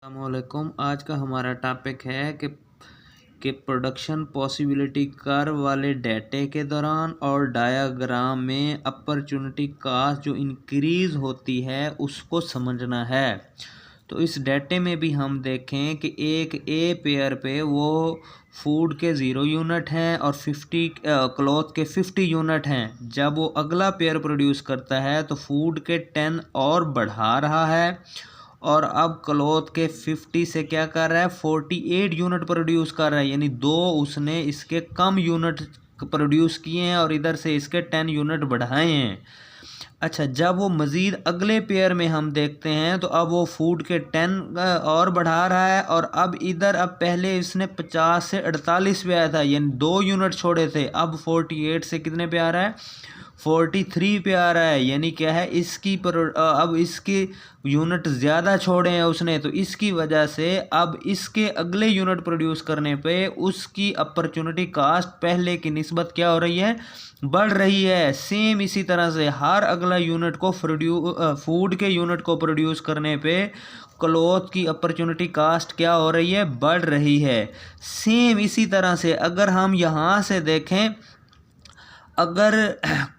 अस्सलामुअलैकुम। आज का हमारा टॉपिक है कि प्रोडक्शन पॉसिबिलिटी कर्व वाले डेटे के दौरान और डायग्राम में अपॉर्चुनिटी कॉस्ट जो इंक्रीज़ होती है उसको समझना है। तो इस डेटे में भी हम देखें कि एक ए पेयर पे वो फूड के 0 यूनिट हैं और 50 क्लॉथ के 50 यूनिट हैं। जब वो अगला पेयर प्रोड्यूस करता है तो फूड के 10 और बढ़ा रहा है और अब क्लॉथ के 50 से क्या कर रहा है, 48 यूनिट प्रोड्यूस कर रहा है। यानी दो उसने इसके कम यूनिट प्रोड्यूस किए हैं और इधर से इसके 10 यूनिट बढ़ाए हैं। अच्छा, जब वो मज़ीद अगले पेयर में हम देखते हैं तो अब वो फूड के 10 और बढ़ा रहा है और अब इधर अब पहले इसने 50 से 48 पे आया था, यानी 2 यूनिट छोड़े थे। अब 48 से कितने पे आ रहा है, 43 पे आ रहा है। यानी क्या है, अब इसकी यूनिट ज़्यादा छोड़े हैं उसने, तो इसकी वजह से अब इसके अगले यूनिट प्रोड्यूस करने पे उसकी अपॉर्चुनिटी कास्ट पहले की निस्बत क्या हो रही है, बढ़ रही है। सेम इसी तरह से हर अगला यूनिट को फूड के यूनिट को प्रोड्यूस करने पे क्लॉथ की अपॉर्चुनिटी कास्ट क्या हो रही है, बढ़ रही है। सेम इसी तरह से अगर हम यहाँ से देखें, अगर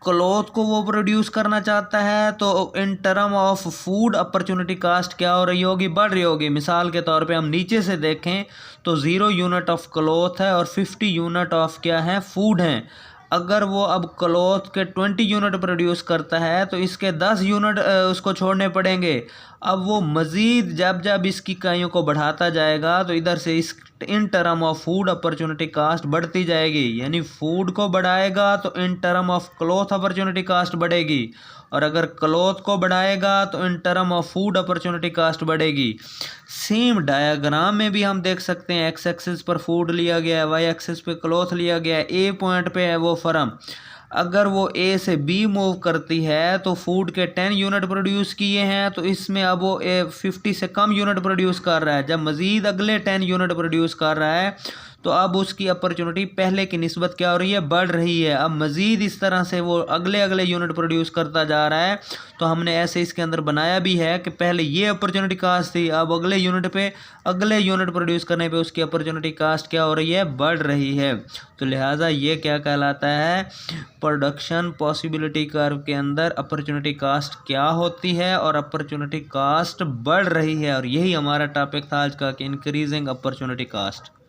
क्लॉथ को वो प्रोड्यूस करना चाहता है तो in term of food opportunity cost क्या हो रही होगी, बढ़ रही होगी। मिसाल के तौर पे हम नीचे से देखें तो 0 यूनिट ऑफ क्लॉथ है और 50 यूनिट ऑफ क्या है, फूड हैं। अगर वो अब क्लॉथ के 20 यूनिट प्रोड्यूस करता है तो इसके 10 यूनिट उसको छोड़ने पड़ेंगे। अब वो मज़ीद जब जब इसकी इकाइयों को बढ़ाता जाएगा तो इधर से इस in term of food opportunity cost बढ़ती जाएगी। यानी फूड को बढ़ाएगा तो in term of cloth opportunity cost बढ़ेगी, और अगर क्लॉथ को बढ़ाएगा तो in term of food opportunity cost बढ़ेगी। सेम डायग्राम में भी हम देख सकते हैं, एक्स एक्सिस पर फूड लिया गया है, वाई एक्सिस पे क्लॉथ लिया गया है। ए पॉइंट पे है वो फर्म, अगर वो ए से बी मूव करती है तो फूड के 10 यूनिट प्रोड्यूस किए हैं तो इसमें अब वो 50 से कम यूनिट प्रोड्यूस कर रहा है। जब मज़ीद अगले 10 यूनिट प्रोड्यूस कर रहा है तो अब उसकी अपॉर्चुनिटी पहले की निस्बत क्या हो रही है, बढ़ रही है। अब मज़ीद इस तरह से वो अगले अगले यूनिट प्रोड्यूस करता जा रहा है। तो हमने ऐसे इसके अंदर बनाया भी है कि पहले ये अपॉर्चुनिटी कास्ट थी, अब अगले यूनिट प्रोड्यूस करने पे उसकी अपॉर्चुनिटी कास्ट क्या हो रही है, बढ़ रही है। तो लिहाजा ये क्या कहलाता है, प्रोडक्शन पॉसिबिलिटी कर्व के अंदर अपॉर्चुनिटी कास्ट क्या होती है और अपॉर्चुनिटी कास्ट बढ़ रही है। और यही हमारा टॉपिक था आज का कि इंक्रीजिंग अपॉर्चुनिटी कास्ट।